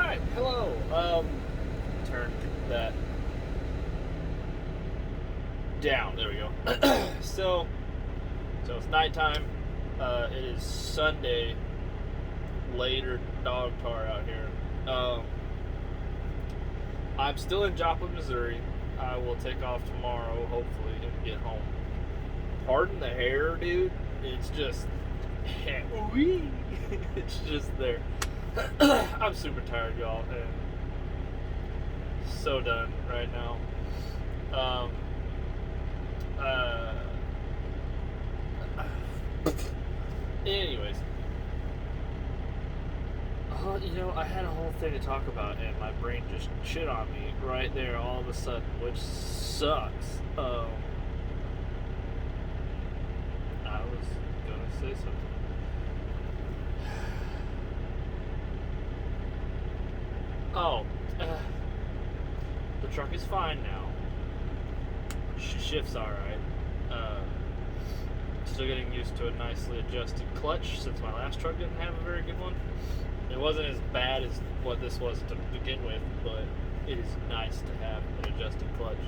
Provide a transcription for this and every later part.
Alright, hello. Turn that down. There we go. So it's nighttime. It is Sunday. Later dog tar out here. I'm still in Joplin, Missouri. I will take off tomorrow, hopefully, and get home. Pardon the hair, dude. It's just, it's just there. I'm super tired, y'all, and so done right now. Anyways, I had a whole thing to talk about, and my brain just shit on me right there all of a sudden, which sucks. I was gonna say something. Oh, the truck is fine now. Shift's alright. Still getting used to a nicely adjusted clutch since my last truck didn't have a very good one. It wasn't as bad as what this was to begin with, but it is nice to have an adjusted clutch.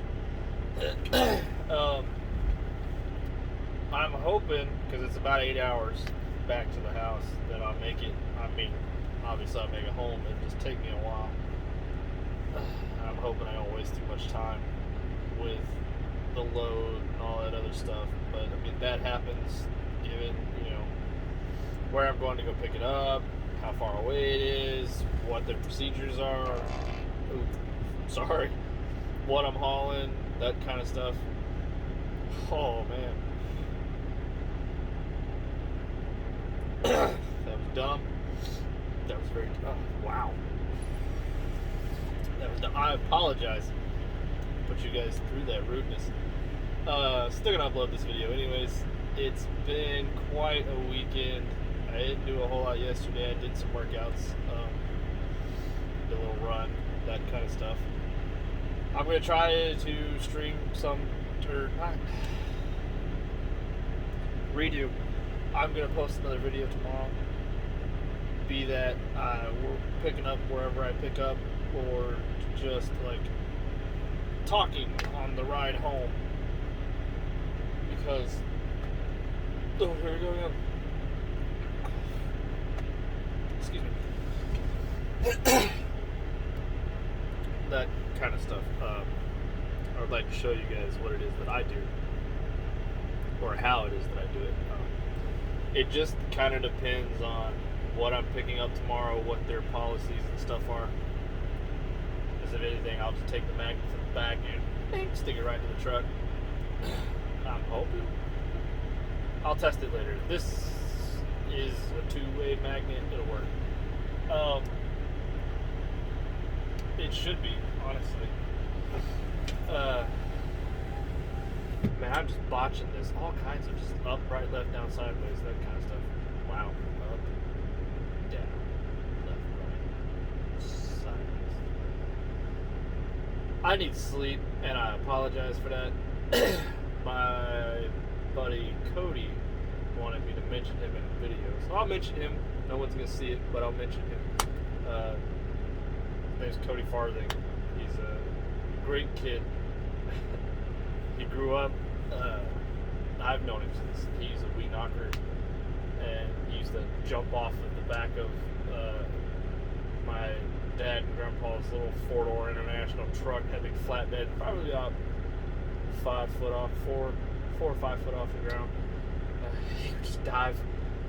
I'm hoping, because it's about 8 hours back to the house, that I'll make it. I mean, obviously I'll make it home. It'll just take me a while. I'm hoping I don't waste too much time with the load and all that other stuff. But, I mean, that happens given, where I'm going to go pick it up, how far away it is, what the procedures are, what I'm hauling, that kind of stuff. Oh, man. That was dumb. That was very dumb. Wow. That was dumb. I apologize. Put you guys through that rudeness. Still gonna upload this video anyways. It's been quite a weekend. I didn't do a whole lot yesterday. I did some workouts, did a little run, that kind of stuff. I'm gonna try to stream some, or not, redo. I'm gonna post another video tomorrow. Be that we're picking up wherever I pick up, or just like talking on the ride home. Because here we go again. Excuse me. That kind of stuff. I would like to show you guys what it is that I do, or how it is that I do it. It just kind of depends on what I'm picking up tomorrow, what their policies and stuff are. Because if anything, I'll just take the magnet from the back and stick it right to the truck. I'm hoping. I'll test it later. This is a two-way magnet. It'll work. It should be, honestly. Man, I'm just botching this. All kinds of just up, right, left, down, sideways, that kind of stuff. Wow. Up, down, left, right, sideways. I need sleep, and I apologize for that. My buddy Cody wanted me to mention him in a video, so I'll mention him. No one's gonna see it, but I'll mention him. His name's Cody Farthing. He's a great kid. He grew up. I've known him since he's a wee knocker, and he used to jump off of the back of my dad and grandpa's little 4-door International truck, had a big flatbed, probably about 5 foot off, 4 or 5 foot off the ground. He would just dive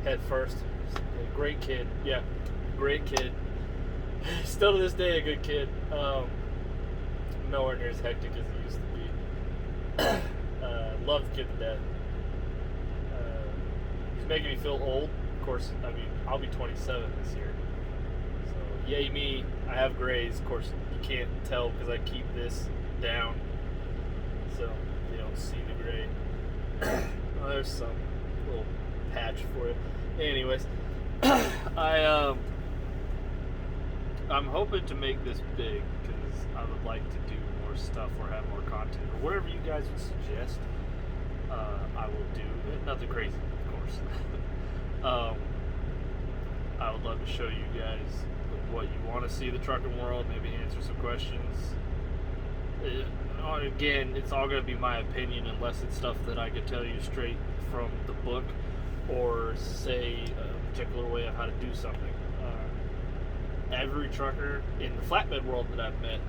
head first. Great kid. Yeah, great kid. Still to this day a good kid. Nowhere near as hectic as he used to be. Love the kid to death. He's making me feel old. Of course, I mean, I'll be 27 this year. So, yay me. I have grays. Of course, you can't tell because I keep this down. So, you don't see the gray. Well, there's some little patch for you. Anyways, I'm hoping to make this big because I would like to do more stuff or have more content or whatever you guys would suggest. I will do. Nothing crazy, of course. I would love to show you guys what you want to see the trucking world, maybe answer some questions. Again, it's all going to be my opinion unless it's stuff that I could tell you straight from the book or say a particular way of how to do something. Every trucker in the flatbed world that I've met,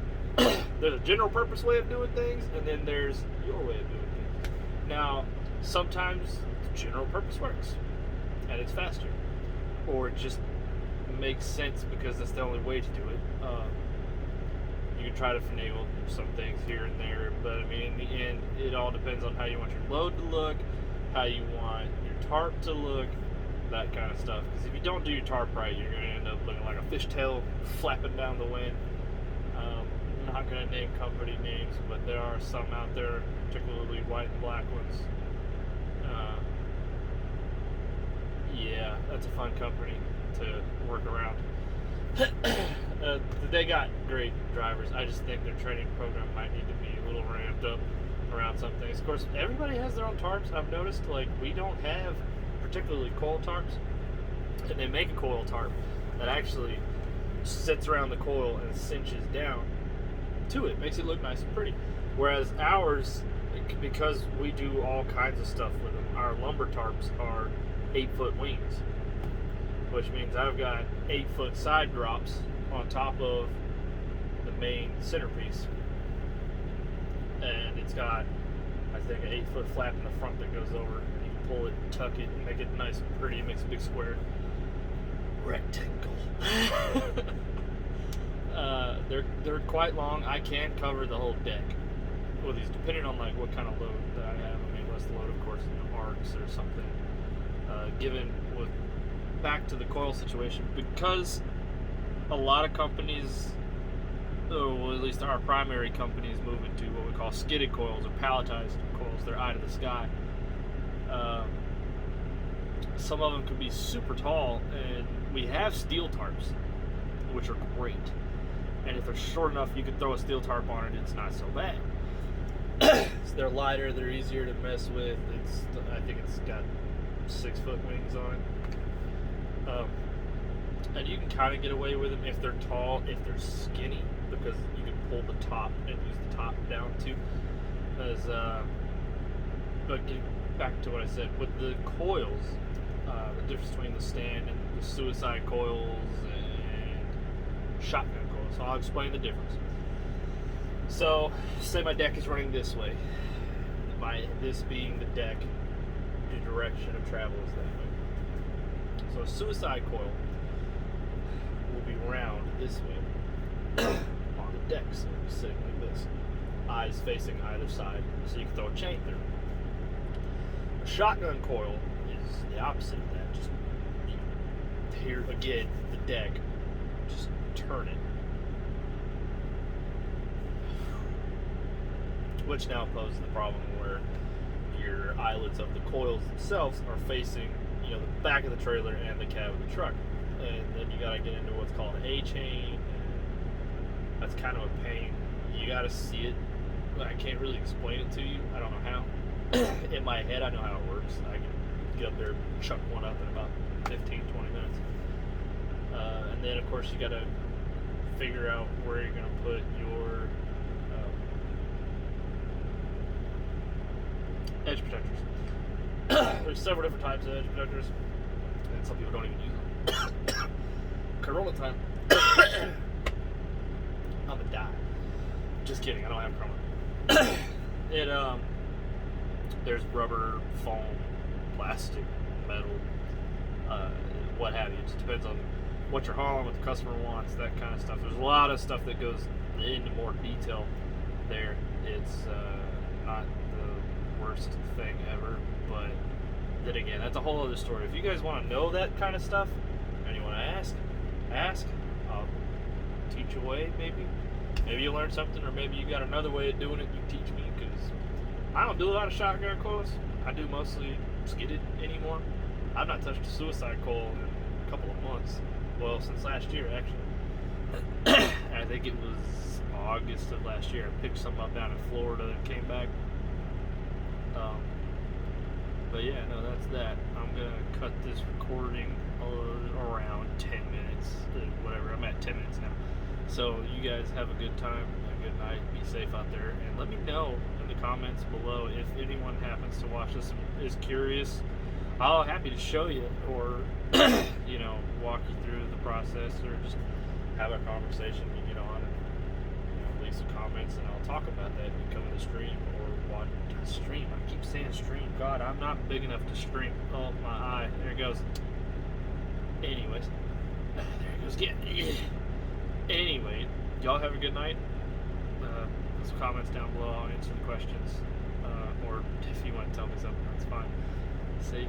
there's a general purpose way of doing things, and then there's your way of doing things. Now, sometimes the general purpose works, and it's faster, or it just makes sense because that's the only way to do it. You can try to finagle some things here and there, but I mean, in the end, it all depends on how you want your load to look, how you want your tarp to look, that kind of stuff. Because if you don't do your tarp right, you're going to end up looking like a fishtail flapping down the wind. I'm not going to name company names, but there are some out there, particularly white and black ones. Yeah, that's a fun company to work around. They got great drivers. I just think their training program might need to be a little ramped up around some things. Of course, everybody has their own tarps. I've noticed, like, we don't have particularly coil tarps, and they make a coil tarp that actually sits around the coil and cinches down to it. Makes it look nice and pretty. Whereas ours, because we do all kinds of stuff with them, our lumber tarps are 8-foot wings, which means I've got 8-foot side drops on top of the main centerpiece, and it's got, I think, an 8-foot flap in the front that goes over, and you can pull it, tuck it, and make it nice and pretty. It makes a big square rectangle. They're quite long. I can cover the whole deck with these, depending on like what kind of load that I have. I mean, less load, of course, in the arcs or something. Given with back to the coil situation, because a lot of companies, or at least our primary companies, move into what we call skidded coils or palletized coils. They're eye to the sky. Some of them can be super tall, and we have steel tarps, which are great. And if they're short enough, you can throw a steel tarp on it. It's not so bad. So they're lighter. They're easier to mess with. I think it's got 6-foot wings on it. And you can kind of get away with them if they're tall, if they're skinny, because you can pull the top and use the top down too. But getting back to what I said, with the coils, the difference between the stand and the suicide coils and shotgun coils. So I'll explain the difference. So, say my deck is running this way. This being the deck, the direction of travel is that way. So a suicide coil will be round this way on the deck, so it'll be sitting like this, eyes facing either side, so you can throw a chain through. A shotgun coil is the opposite of that. Just here again, the deck, just turn it, which now poses the problem where your eyelets of the coils themselves are facing, the back of the trailer and the cab of the truck, and then you got to get into what's called an A-chain, and that's kind of a pain. You got to see it. I can't really explain it to you. I don't know how. In my head, I know how it works. I can get up there and chuck one up in about 15-20 minutes, and then of course you got to figure out where you're going to put your edge protectors. There's several different types of edge protectors, and some people don't even use them. Corona time. I'm gonna die. Just kidding, I don't have Corona. There's rubber, foam, plastic, metal, what have you. It just depends on what you're hauling, what the customer wants, that kind of stuff. There's a lot of stuff that goes into more detail there. It's not the worst thing ever, but then again, that's a whole other story. If you guys want to know that kind of stuff and you want to ask, I'll teach a way. Maybe you learn something, or maybe you got another way of doing it you teach me, because I don't do a lot of shotgun coils. I do mostly skidded anymore. I've not touched a suicide coil in a couple of months. Well, since last year, actually. I think it was August of last year. I picked some up down in Florida and came back. But yeah, no, that's that. I'm gonna cut this recording around 10 minutes, whatever. I'm at 10 minutes now. So you guys have a good time, a good night, be safe out there, and let me know in the comments below if anyone happens to watch this and is curious. I'll happy to show you or walk you through the process, or just have a conversation when you get on and leave some comments, and I'll talk about that and come to the stream or watch stream. I keep saying stream. God, I'm not big enough to stream. Oh, my eye. There it goes. Anyways, there it goes again. Anyway, y'all have a good night. Put some comments down below. I'll answer the questions. Or if you want to tell me something, that's fine. See?